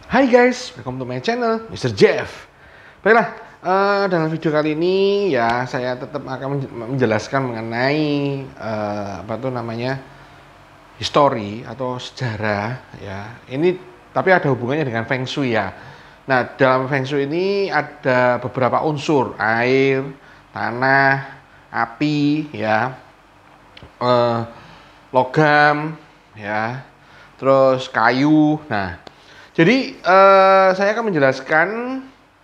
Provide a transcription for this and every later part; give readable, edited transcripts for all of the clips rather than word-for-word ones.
Hai guys, welcome to my channel, Mr. Jeff. Baiklah, dalam video kali ini ya saya tetap akan menjelaskan mengenai histori atau sejarah ya. Ini tapi ada hubungannya dengan Feng Shui ya. Nah, dalam Feng Shui ini ada beberapa unsur: air, tanah, api, ya, logam, ya, terus kayu. Nah, jadi saya akan menjelaskan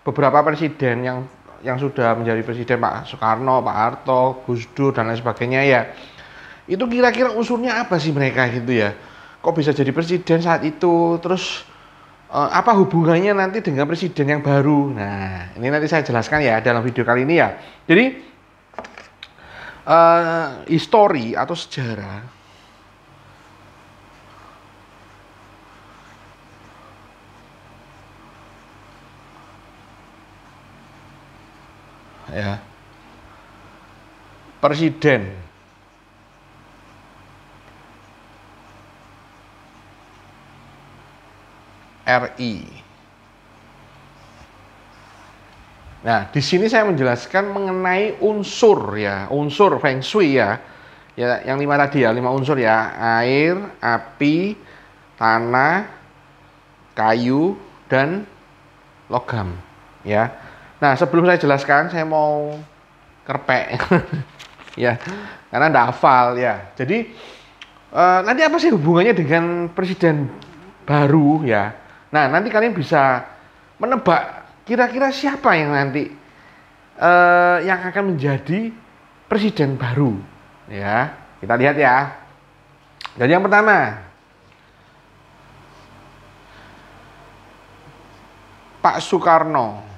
beberapa presiden yang sudah menjadi presiden, Pak Soekarno, Pak Harto, Gus Dur dan lain sebagainya ya. Itu kira-kira unsurnya apa sih mereka gitu ya? Kok bisa jadi presiden saat itu? Terus apa hubungannya nanti dengan presiden yang baru? Nah, ini nanti saya jelaskan ya dalam video kali ini ya. Jadi histori atau sejarah ya, presiden RI. Nah, di sini saya menjelaskan mengenai unsur ya, unsur Feng Shui ya. Ya, yang 5 tadi ya, 5 unsur ya: air, api, tanah, kayu, dan logam ya. Nah, sebelum saya jelaskan, saya mau kerpek ya, karena nggak hafal ya. Jadi nanti apa sih hubungannya dengan presiden baru ya? Nah, nanti kalian bisa menebak kira-kira siapa yang nanti yang akan menjadi presiden baru ya. Kita lihat ya. Jadi yang pertama, Pak Soekarno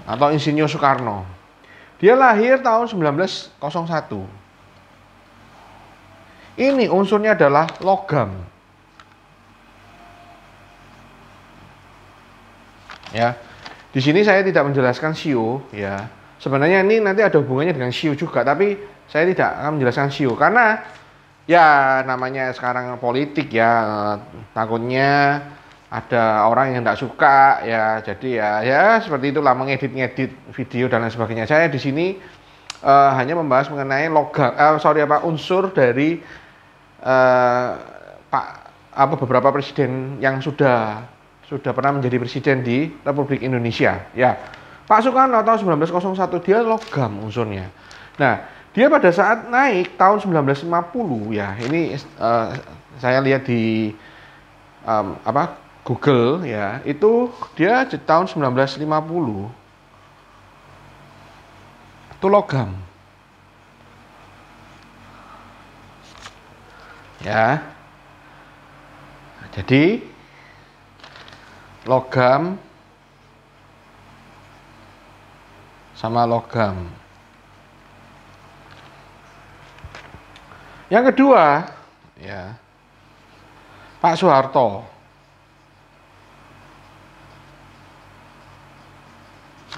atau Insinyur Soekarno. Dia lahir tahun 1901. Ini unsurnya adalah logam. Ya. Di sini saya tidak menjelaskan shio ya. Sebenarnya ini nanti ada hubungannya dengan shio juga, tapi saya tidak akan menjelaskan shio karena ya namanya sekarang politik ya, takutnya ada orang yang tidak suka ya, jadi ya seperti itulah, mengedit-ngedit video dan lain sebagainya. Saya di sini hanya membahas mengenai logam, unsur dari beberapa presiden yang sudah pernah menjadi presiden di Republik Indonesia ya. Pak Soekarno tahun 1901 dia logam unsurnya. Nah, dia pada saat naik tahun 1950 ya, ini saya lihat di Google ya, itu dia di tahun 1950 itu logam ya. Jadi logam sama logam. Yang kedua ya, Pak Soeharto.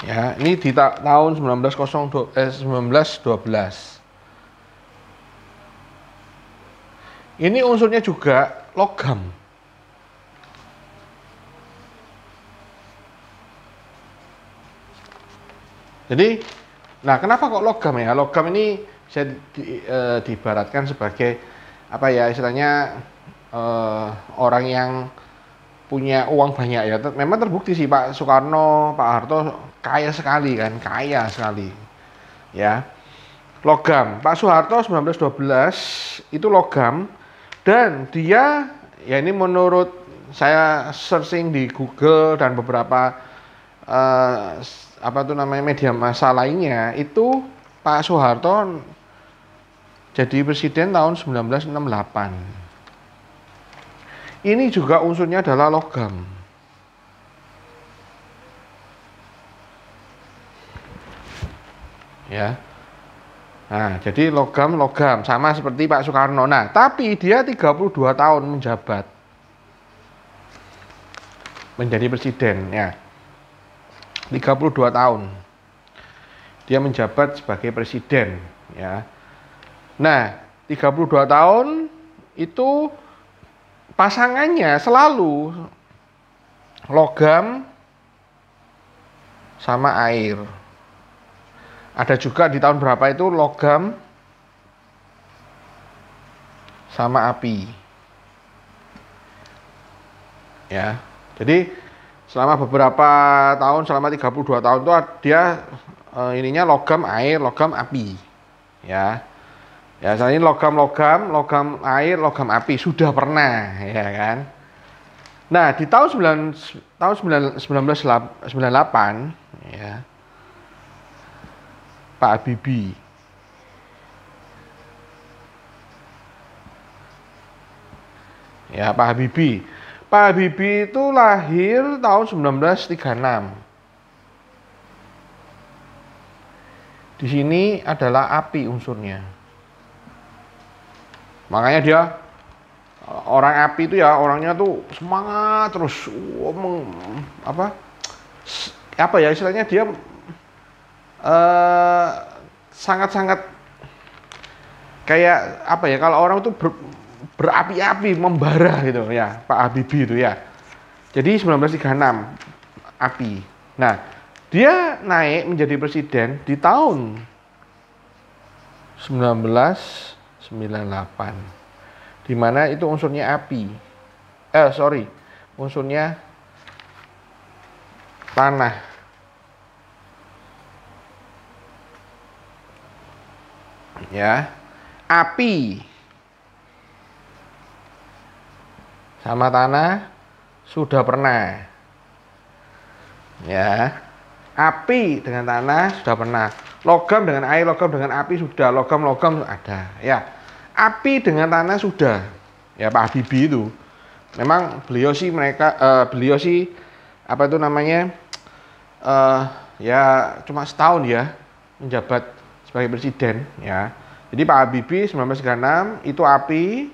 Ya, ini di tahun 1912. Ini unsurnya juga logam. Jadi, nah kenapa kok logam ya? Logam ini bisa diibaratkan sebagai apa ya, istilahnya orang yang punya uang banyak ya. Memang terbukti sih Pak Soekarno, Pak Harto kaya sekali kan, kaya sekali. Ya. Logam. Pak Soeharto 1912 itu logam, dan dia ya, ini menurut saya searching di Google dan beberapa media massa lainnya, itu Pak Soeharto jadi presiden tahun 1968. Ini juga unsurnya adalah logam. Ya. Nah, jadi logam sama seperti Pak Soekarno. Nah, tapi dia 32 tahun menjabat menjadi presiden ya. 32 tahun dia menjabat sebagai presiden ya. Nah, 32 tahun itu pasangannya selalu logam sama air. Ada juga di tahun berapa itu logam sama api. Ya. Jadi selama beberapa tahun, selama 32 tahun itu dia ininya logam air, logam api. Ya. Ya, saya ini logam air, logam api sudah pernah, ya kan. Nah, di tahun 1998 ya. Pak Habibie ya, Pak Habibie itu lahir tahun 1936. Di sini adalah api unsurnya. Makanya dia orang api itu ya, orangnya tuh semangat terus, apa ya istilahnya, dia sangat-sangat kayak apa ya, kalau orang itu berapi-api, membara gitu ya, Pak Habibie itu ya. Jadi 1936 api. Nah, dia naik menjadi presiden di tahun 1998, di mana itu unsurnya api. Unsurnya tanah. Ya, api sama tanah sudah pernah. Ya, api dengan tanah sudah pernah. Logam dengan air, logam dengan api sudah. Logam ada. Ya, api dengan tanah sudah. Ya, Pak Habibie itu memang beliau sih apa itu namanya, ya cuma setahun ya menjabat sebagai presiden ya. Jadi Pak Habibie 1936 itu api,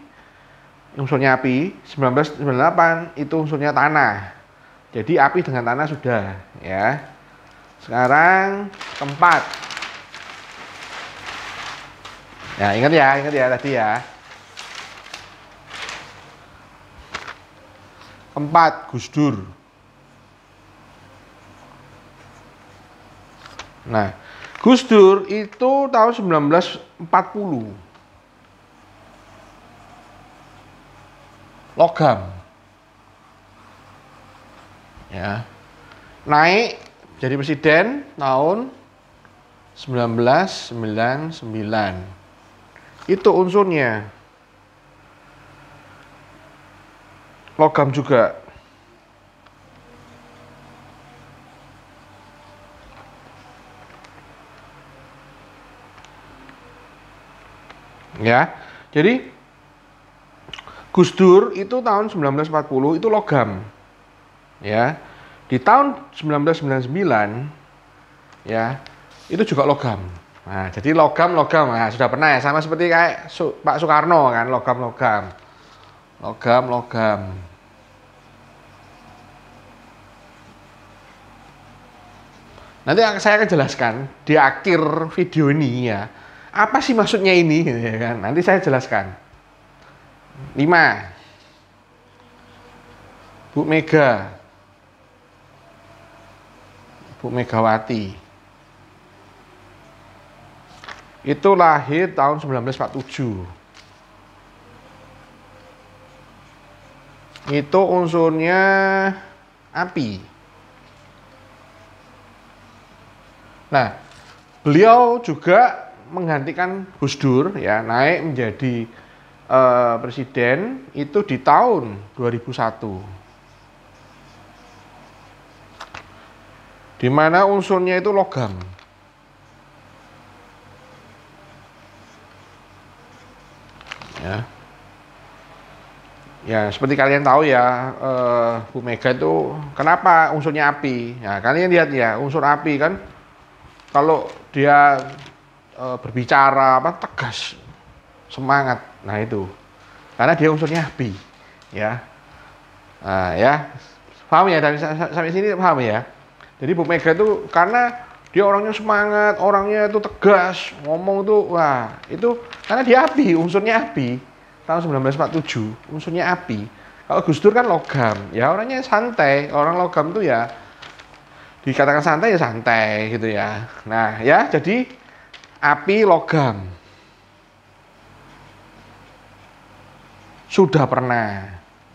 unsurnya api. 1998 itu unsurnya tanah. Jadi api dengan tanah sudah ya. Sekarang keempat. Ya, ingat ya tadi ya. Keempat, Gus Dur. Nah, Gus Dur itu tahun 1940. Logam. Ya. Naik jadi presiden tahun 1999. Itu unsurnya logam juga. Ya. Jadi Gus Dur itu tahun 1940 itu logam. Ya. Di tahun 1999 ya, itu juga logam. Nah, jadi logam, nah, sudah pernah ya, sama seperti kayak Pak Soekarno kan, logam. Nanti saya akan jelaskan di akhir video ini ya, apa sih maksudnya ini, ya kan? Nanti saya jelaskan. 5. Bu Megawati. Itu lahir tahun 1947. Itu unsurnya api. Nah, beliau juga menggantikan Gus Dur ya, naik menjadi presiden itu di tahun 2001. Di mana unsurnya itu logam. Ya, seperti kalian tahu ya, Bu Mega itu kenapa unsurnya api? Ya, kalian lihat ya, unsur api kan, kalau dia berbicara tegas, semangat. Nah itu, karena dia unsurnya api, ya. Nah, ya, paham ya, sampai sini paham ya. Jadi Bu Mega itu karena dia orangnya semangat, orangnya itu tegas, ngomong tuh, wah itu karena dia api, unsurnya api. tahun 1947, unsurnya api. Kalau Gus Dur kan logam, ya orangnya santai. Orang logam tuh ya dikatakan santai ya santai gitu ya. Nah ya, jadi api logam sudah pernah,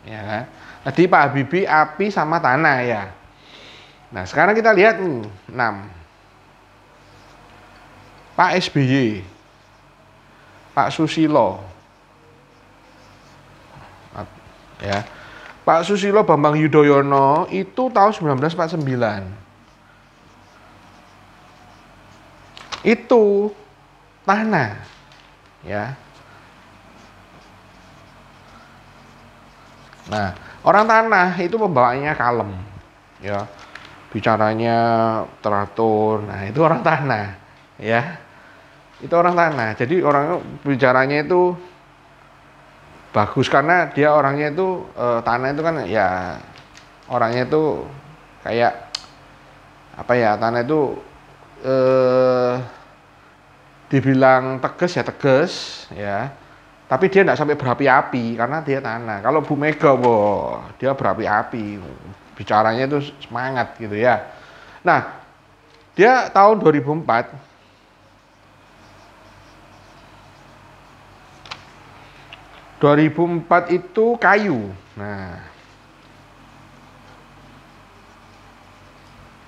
ya kan? Tadi Pak Habibie api sama tanah ya. Nah sekarang kita lihat 6. Pak SBY, Pak Susilo, ya. Pak Susilo Bambang Yudhoyono itu tahun 1949. Itu tanah, ya. Nah, orang tanah itu pembawaannya kalem, ya. Bicaranya teratur. Nah, itu orang tanah, ya. Itu orang tanah. Jadi orang bicaranya itu bagus karena dia orangnya itu tanah itu kan ya orangnya itu kayak apa ya, tanah itu dibilang tegas ya tegas ya, tapi dia tidak sampai berapi-api karena dia tanah. Kalau Bu Mega dia berapi-api, bicaranya itu semangat gitu ya. Nah dia tahun 2004 itu kayu. Nah,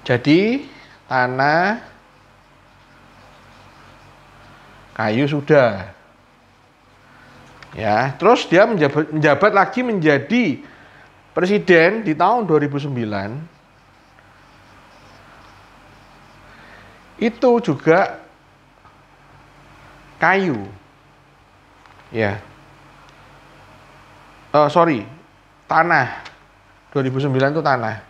jadi tanah, kayu sudah. Ya, terus dia menjabat lagi menjadi presiden di tahun 2009. Itu juga kayu. Ya. Tanah. 2009 itu tanah.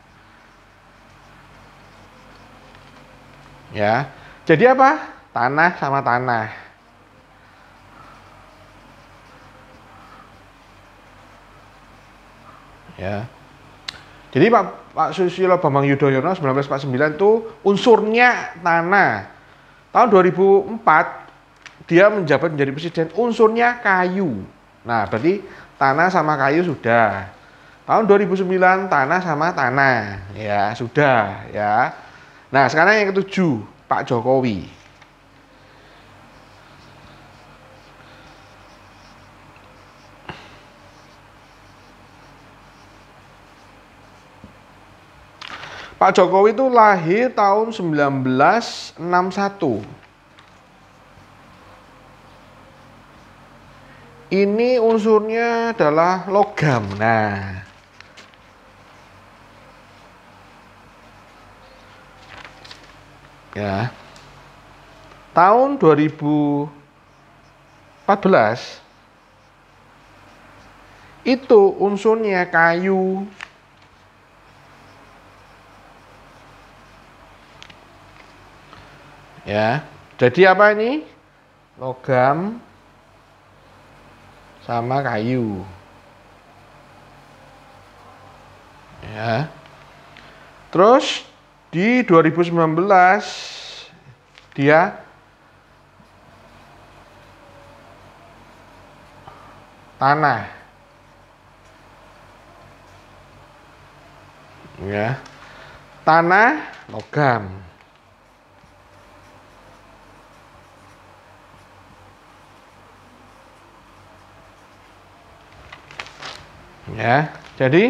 Ya. Jadi apa? Tanah sama tanah. Ya. Jadi Pak Susilo Bambang Yudhoyono 1949 itu unsurnya tanah. Tahun 2004 dia menjabat menjadi presiden, unsurnya kayu. Nah, berarti tanah sama kayu sudah. Tahun 2009 tanah sama tanah, ya sudah, ya. Nah, sekarang yang ketujuh, Pak Jokowi. Pak Jokowi itu lahir tahun 1961. Ini unsurnya adalah logam. Nah, ya, tahun 2014 itu unsurnya kayu. Ya, jadi apa ini? Logam sama kayu. Ya. Terus di 2019 dia tanah. Ya. Tanah, logam. Ya, jadi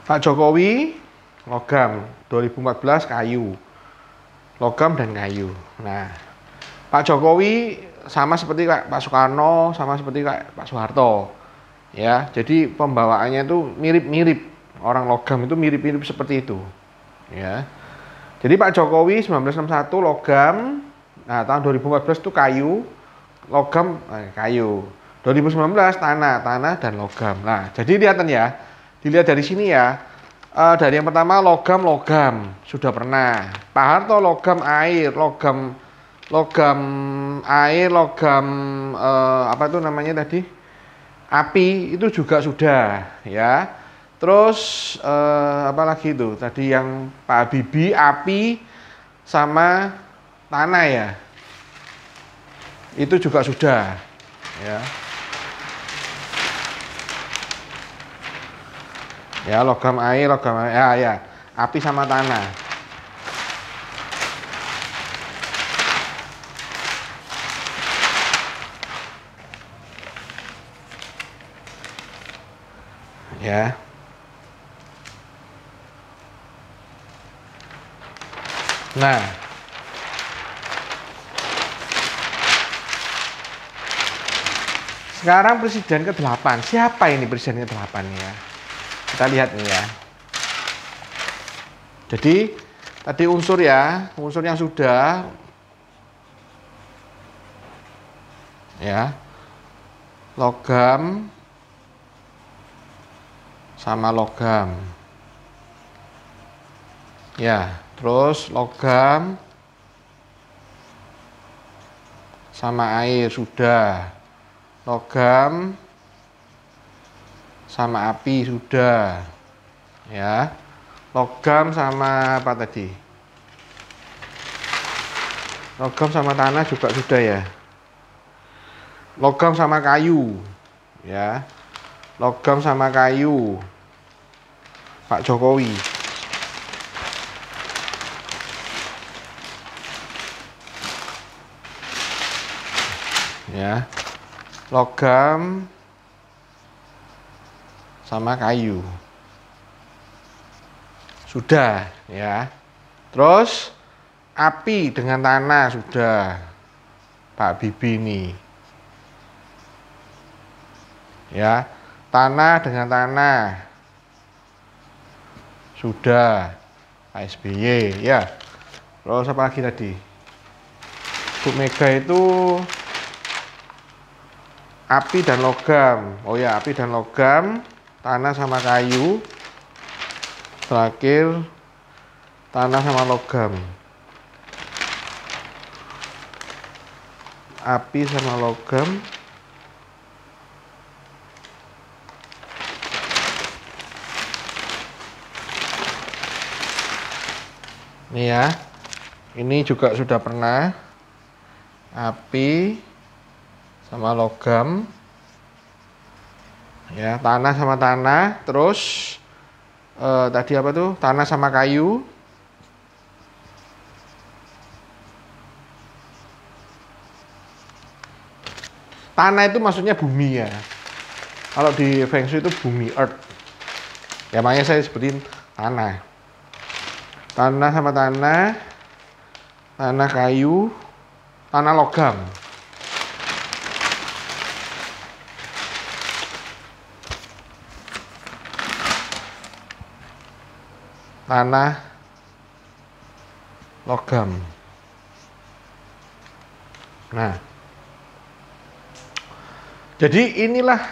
Pak Jokowi logam, 2014 kayu, logam dan kayu. Nah, Pak Jokowi sama seperti Pak Soekarno, sama seperti Pak Soeharto. Ya, jadi pembawaannya itu mirip-mirip. Orang logam itu mirip-mirip seperti itu. Ya, jadi Pak Jokowi 1961 logam, nah tahun 2014 itu kayu, logam, kayu. 2019 tanah dan logam. Nah, jadi lihat ya, dilihat dari sini ya. Dari yang pertama logam sudah pernah. Pak Harto logam air, logam air, logam apa itu namanya tadi? Api itu juga sudah, ya. Terus apa lagi itu? Tadi yang Pak Habibie api sama tanah ya. Itu juga sudah. ya. Ya, logam air, ya, api sama tanah. Ya. Nah, sekarang presiden ke-8. Siapa ini presiden ke-8 ya? Kita lihat nih ya. Jadi, tadi unsur ya, unsur yang sudah ya. Logam sama logam. Ya, terus logam sama air sudah. Logam sama api sudah. Ya. Logam sama apa tadi? Logam sama tanah juga sudah ya. Logam sama kayu. Ya. Logam sama kayu. Pak Jokowi. Ya. Logam sama kayu. Sudah, ya. Terus api dengan tanah sudah. Pak Bibi ini. Ya. Tanah dengan tanah. Sudah. Pak SBY, ya. Terus apa lagi tadi? Bu Mega itu api dan logam. Oh ya, api dan logam, tanah sama kayu. Terakhir tanah sama logam. Api sama logam. Ini ya. Ini juga sudah pernah. Api sama logam. Ya, tanah sama tanah, terus tadi apa tuh? Tanah sama kayu. Tanah itu maksudnya bumi ya. Kalau di Feng Shui itu bumi, earth. Ya makanya saya sebutin tanah. Tanah sama tanah. Tanah kayu. Tanah logam. Tanah logam. Nah, jadi inilah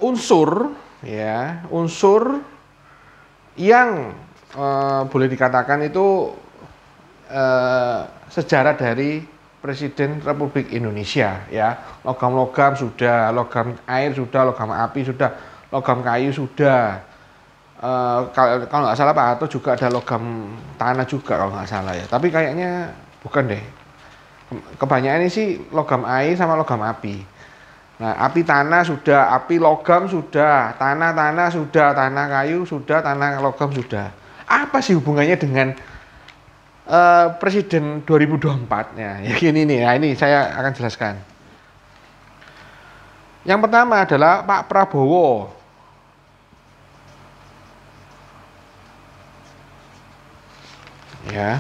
unsur ya, unsur yang boleh dikatakan itu sejarah dari Presiden Republik Indonesia ya. Logam-logam sudah, logam air sudah, logam api sudah, logam kayu sudah. Kalau nggak salah Pak Harto juga ada logam tanah juga kalau nggak salah ya. Tapi kayaknya bukan deh. Kebanyakan ini sih logam air sama logam api. Nah, api tanah sudah, api logam sudah, tanah sudah, tanah kayu sudah, tanah logam sudah. Apa sih hubungannya dengan Presiden 2024-nya? Ya gini nih, nah ini saya akan jelaskan. Yang pertama adalah Pak Prabowo. Ya.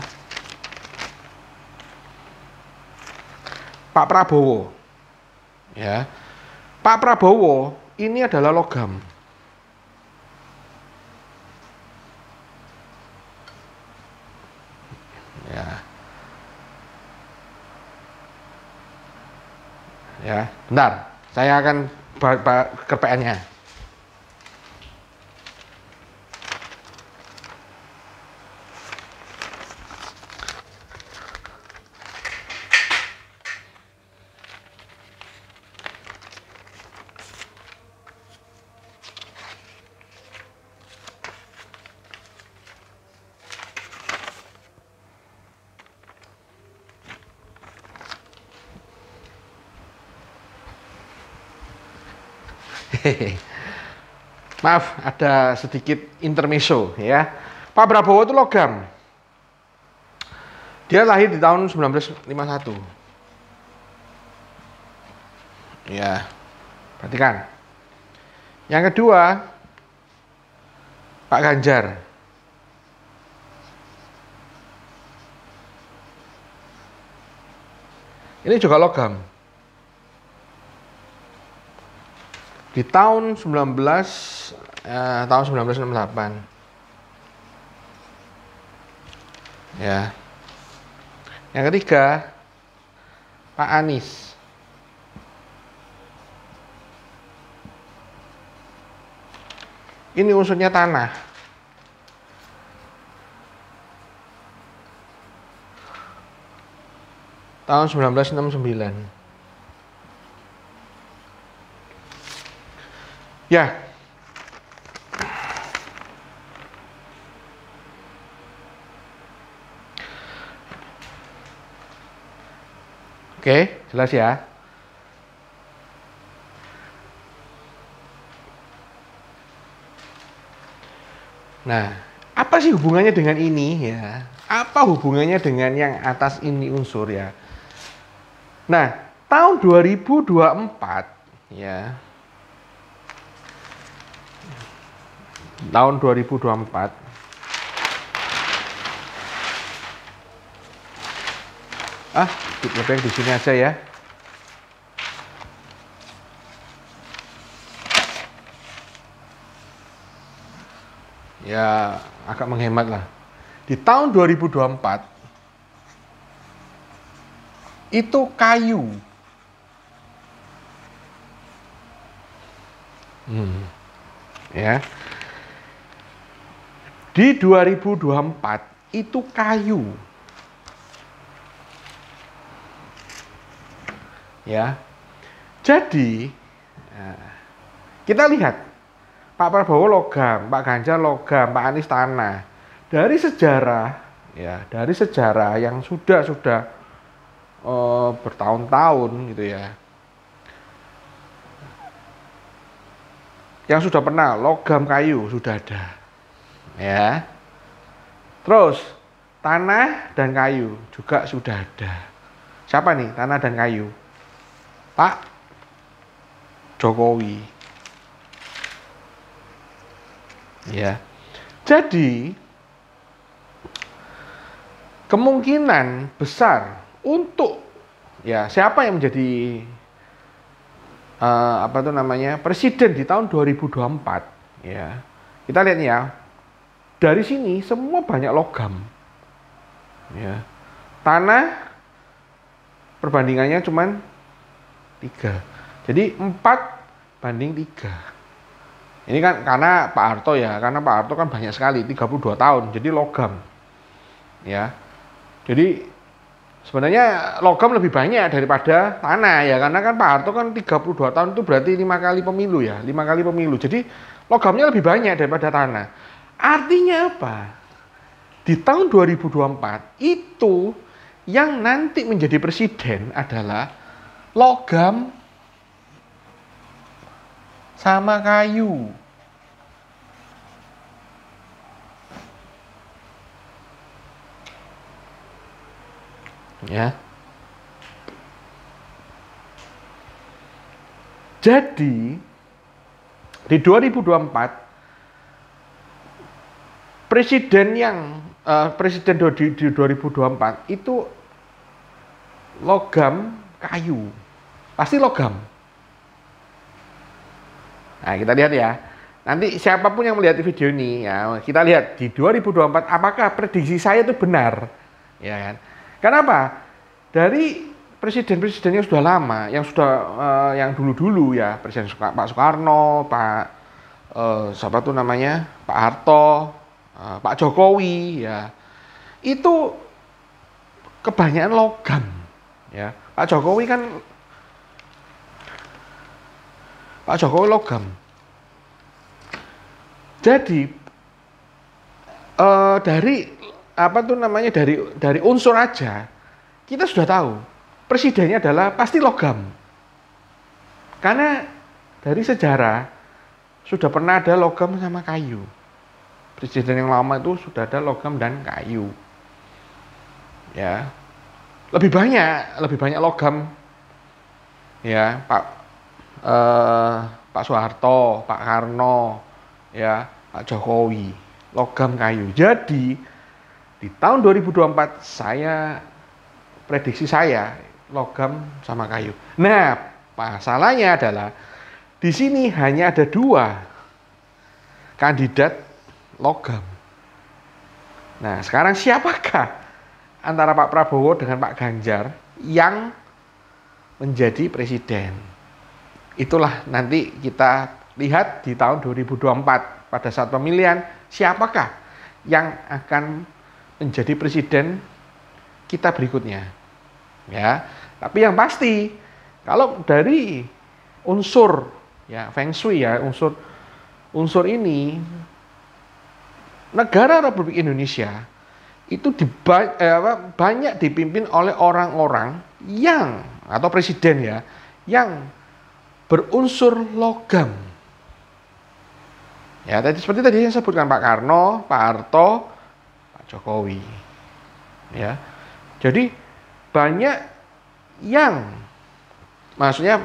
Pak Prabowo. Ya. Pak Prabowo ini adalah logam. Ya. Ya, bentar. Saya akan ke PN-nya. Maaf, ada sedikit intermezzo ya. Pak Prabowo itu logam. Dia lahir di tahun 1951. Ya, perhatikan. Yang kedua, Pak Ganjar. Ini juga logam. Di tahun 1968. Ya. Yang ketiga, Pak Anies. Ini unsurnya tanah. Tahun 1969. Ya. Oke, jelas ya. Nah, apa sih hubungannya dengan ini ya? Apa hubungannya dengan yang atas ini unsur ya? Nah, tahun 2024 ya. Tahun 2024 lebih baik di sini aja ya. Ya, agak menghemat lah. Di tahun 2024 itu kayu. Ya. Di 2024 itu kayu. Ya. Jadi, kita lihat Pak Prabowo logam, Pak Ganjar logam, Pak Anies tanah. Dari sejarah, ya, dari sejarah yang sudah bertahun-tahun gitu ya. Yang sudah pernah logam kayu sudah ada. Ya. Terus tanah dan kayu juga sudah ada. Siapa nih tanah dan kayu? Pak Jokowi. Ya. Jadi kemungkinan besar untuk ya siapa yang menjadi presiden di tahun 2024 ya. Kita lihat ya. Dari sini semua banyak logam. Ya. Tanah perbandingannya cuman 3. Jadi 4:3. Ini kan karena Pak Harto ya, karena Pak Harto kan banyak sekali, 32 tahun, jadi logam. Ya. Jadi sebenarnya logam lebih banyak daripada tanah ya, karena kan Pak Harto kan 32 tahun itu berarti 5 kali pemilu ya, 5 kali pemilu. Jadi logamnya lebih banyak daripada tanah. Artinya apa? Di tahun 2024 itu yang nanti menjadi presiden adalah logam sama kayu. Ya. Jadi di 2024 presiden di 2024 itu logam kayu. Pasti logam. Nah, kita lihat ya. Nanti siapapun yang melihat video ini ya, kita lihat di 2024 apakah prediksi saya itu benar. Ya kan? Kenapa? Dari presiden-presiden yang sudah lama, yang dulu-dulu ya, Presiden Pak Soekarno, siapa tuh namanya? Pak Harto, Pak Jokowi ya. Itu kebanyakan logam ya. Pak Jokowi logam. Jadi dari unsur aja kita sudah tahu presidennya adalah pasti logam. Karena dari sejarah sudah pernah ada logam sama kayu. Presiden yang lama itu sudah ada logam dan kayu. Ya. Lebih banyak logam. Ya, Pak Soeharto, Pak Karno, ya, Pak Jokowi, logam kayu. Jadi di tahun 2024 prediksi saya logam sama kayu. Nah, masalahnya adalah di sini hanya ada 2 kandidat logam. Nah, sekarang siapakah antara Pak Prabowo dengan Pak Ganjar yang menjadi presiden? Itulah nanti kita lihat di tahun 2024 pada saat pemilihan, siapakah yang akan menjadi presiden kita berikutnya. Ya, tapi yang pasti kalau dari unsur ya Feng Shui ya, unsur ini negara Republik Indonesia itu banyak dipimpin oleh orang-orang yang atau presiden ya yang berunsur logam. Ya, seperti tadi saya sebutkan Pak Karno, Pak Harto, Pak Jokowi. Ya. Jadi banyak yang maksudnya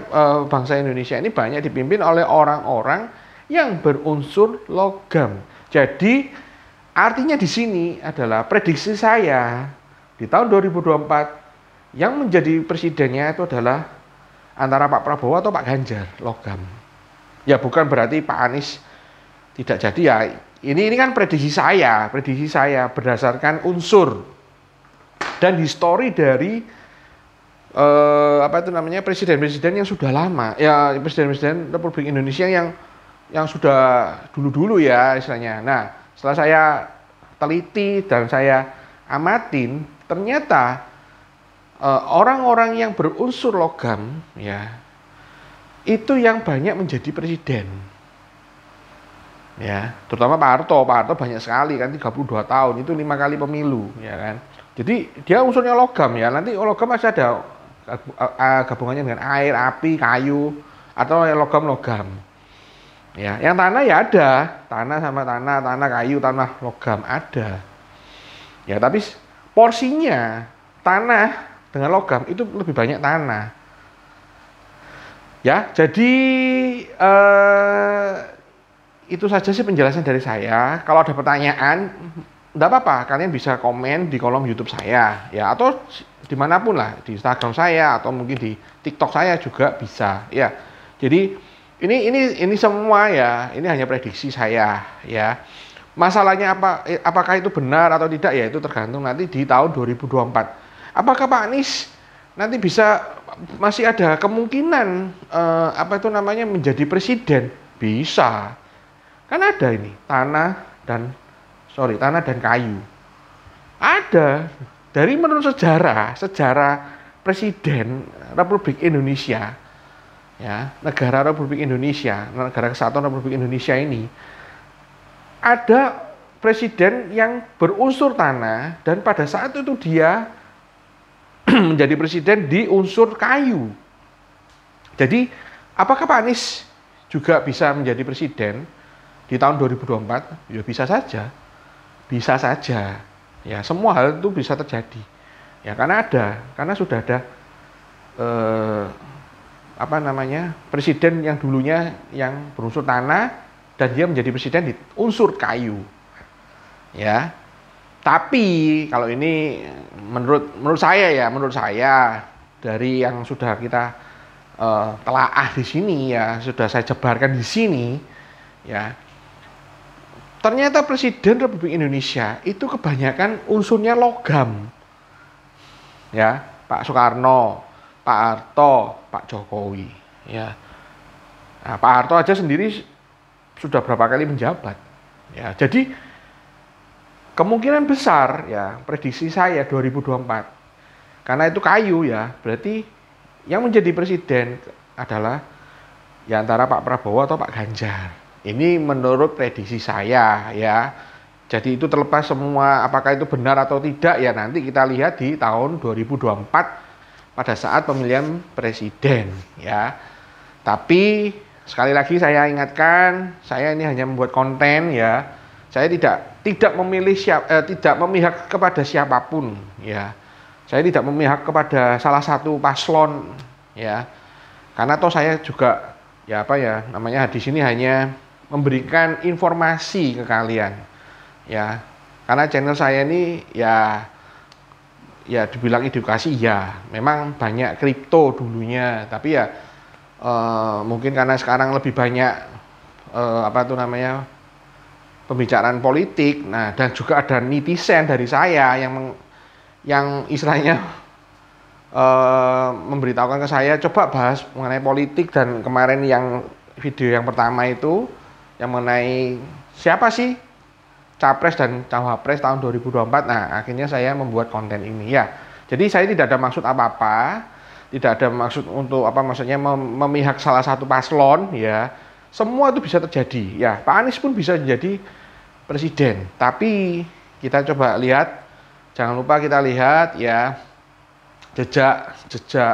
bangsa Indonesia ini banyak dipimpin oleh orang-orang yang berunsur logam. Jadi artinya di sini adalah prediksi saya di tahun 2024 yang menjadi presidennya itu adalah antara Pak Prabowo atau Pak Ganjar, logam. Ya bukan berarti Pak Anies tidak jadi ya. Ini kan prediksi saya berdasarkan unsur dan histori dari presiden-presiden yang sudah lama. Ya presiden-presiden Republik Indonesia yang sudah dulu-dulu ya istilahnya. Nah, setelah saya teliti dan saya amatin, ternyata orang-orang yang berunsur logam ya itu yang banyak menjadi presiden. Ya, terutama Pak Harto banyak sekali kan 32 tahun itu 5 kali pemilu ya kan. Jadi dia unsurnya logam ya. Nanti logam masih ada gabungannya dengan air, api, kayu atau logam-logam. Ya, yang tanah ya ada, tanah sama tanah kayu, tanah logam ada. Ya, tapi porsinya tanah dengan logam itu lebih banyak tanah. Ya, jadi itu saja sih penjelasan dari saya. Kalau ada pertanyaan, enggak apa-apa, kalian bisa komen di kolom YouTube saya, ya atau dimanapun lah, di Instagram saya atau mungkin di TikTok saya juga bisa. Ya, jadi ini semua ya, ini hanya prediksi saya ya. Masalahnya apakah itu benar atau tidak ya itu tergantung nanti di tahun 2024. Apakah Pak Anies nanti masih ada kemungkinan menjadi presiden? Bisa. Kan ada ini tanah dan kayu. Ada dari menurut sejarah presiden Republik Indonesia ya, negara kesatuan Republik Indonesia ini ada presiden yang berunsur tanah dan pada saat itu dia menjadi presiden di unsur kayu. Jadi, apakah Pak Anies juga bisa menjadi presiden di tahun 2024? Ya bisa saja. Bisa saja. Ya, semua hal itu bisa terjadi. Ya, karena sudah ada presiden yang dulunya yang berunsur tanah dan dia menjadi presiden di unsur kayu. Ya. Tapi kalau ini menurut saya dari yang sudah kita telaah di sini ya, sudah saya jabarkan di sini ya. Ternyata Presiden Republik Indonesia itu kebanyakan unsurnya logam. Ya, Pak Soekarno, Pak Harto, Pak Jokowi, ya. Nah, Pak Harto aja sendiri sudah berapa kali menjabat. Ya, jadi kemungkinan besar ya prediksi saya 2024. Karena itu kayu ya, berarti yang menjadi presiden adalah ya antara Pak Prabowo atau Pak Ganjar. Ini menurut prediksi saya ya. Jadi itu terlepas semua apakah itu benar atau tidak ya nanti kita lihat di tahun 2024 pada saat pemilihan presiden ya. Tapi sekali lagi saya ingatkan, saya ini hanya membuat konten ya. Saya tidak memilih tidak memihak kepada siapapun ya. Saya tidak memihak kepada salah satu paslon ya. Karena toh saya juga ya apa ya namanya di sini hanya memberikan informasi ke kalian ya. Karena channel saya ini ya dibilang edukasi ya, memang banyak kripto dulunya, tapi ya mungkin karena sekarang lebih banyak apa tuh namanya pembicaraan politik. Nah, dan juga ada netizen dari saya yang istilahnya memberitahukan ke saya, coba bahas mengenai politik. Dan kemarin yang video yang pertama itu yang mengenai siapa sih Capres dan Cawapres tahun 2024. Nah, akhirnya saya membuat konten ini ya. Jadi saya tidak ada maksud apa-apa, tidak ada maksud untuk apa maksudnya memihak salah satu paslon ya. Semua itu bisa terjadi ya. Pak Anies pun bisa menjadi presiden. Tapi kita coba lihat, jangan lupa kita lihat ya jejak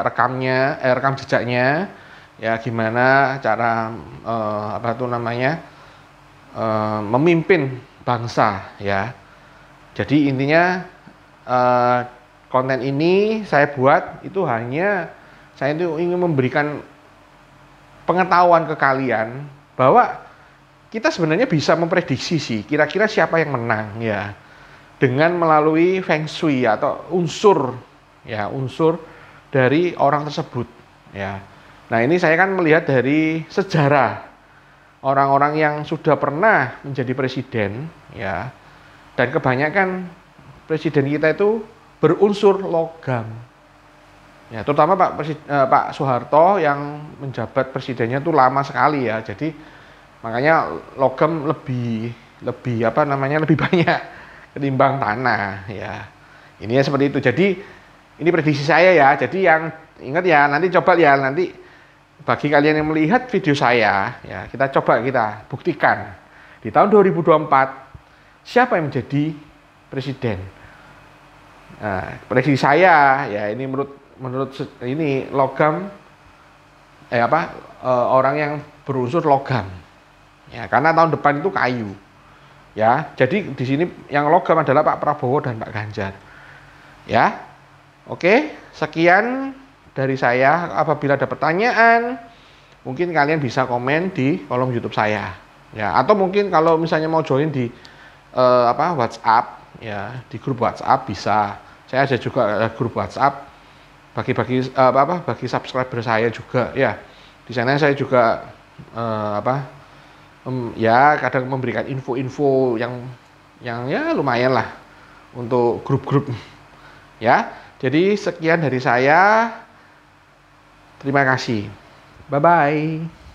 rekamnya, rekam jejaknya ya, gimana cara apa itu namanya memimpin bangsa ya. Jadi intinya konten ini saya buat itu hanya saya itu ingin memberikan pengetahuan ke kalian bahwa kita sebenarnya bisa memprediksi sih kira-kira siapa yang menang ya, dengan melalui feng shui atau unsur dari orang tersebut ya. Nah, ini saya kan melihat dari sejarah orang-orang yang sudah pernah menjadi presiden ya, dan kebanyakan presiden kita itu berunsur logam ya, terutama Pak Soeharto yang menjabat presidennya itu lama sekali ya. Jadi makanya logam lebih apa namanya lebih banyak ketimbang tanah ya. Ini ya seperti itu. Jadi ini prediksi saya ya. Jadi yang ingat ya, nanti coba ya, nanti bagi kalian yang melihat video saya ya, kita buktikan di tahun 2024 siapa yang menjadi presiden. Nah, prediksi saya ya, ini menurut ini logam orang yang berunsur logam ya, karena tahun depan itu kayu ya. Jadi di sini yang logam adalah Pak Prabowo dan Pak Ganjar ya. Oke, sekian dari saya. Apabila ada pertanyaan, mungkin kalian bisa komen di kolom YouTube saya ya, atau mungkin kalau misalnya mau join di WhatsApp ya, di grup WhatsApp bisa. Saya ada juga grup WhatsApp bagi subscriber saya juga ya. Di sana saya juga ya kadang memberikan info-info yang ya lumayan lah untuk grup-grup ya. Jadi sekian dari saya. Terima kasih. Bye bye.